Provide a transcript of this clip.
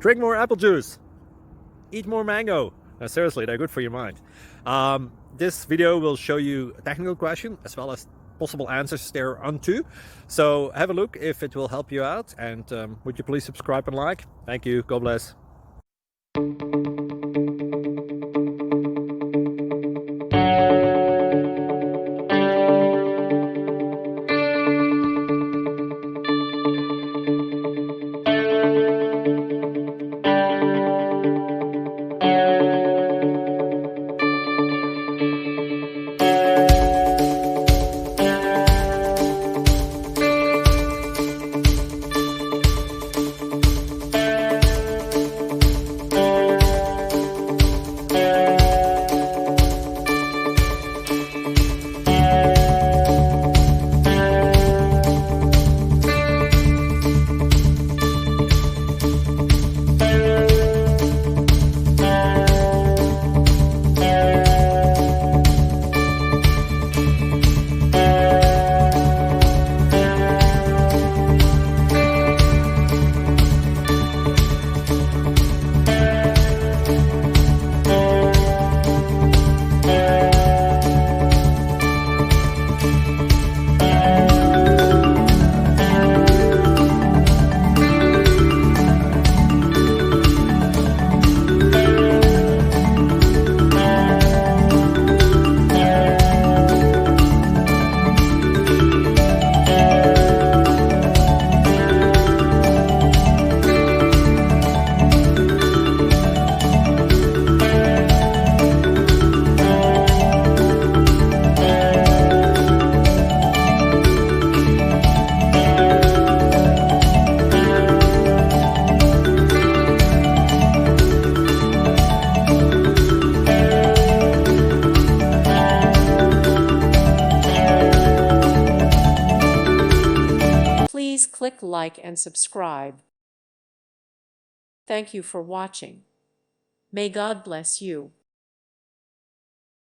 Drink more apple juice. Eat more mango. No, seriously, they're good for your mind. This video will show you a technical question as well as possible answers thereunto. So have a look if it will help you out, and would you please subscribe and like? Thank you. God bless. Please click like and subscribe. Thank you for watching. May God bless you.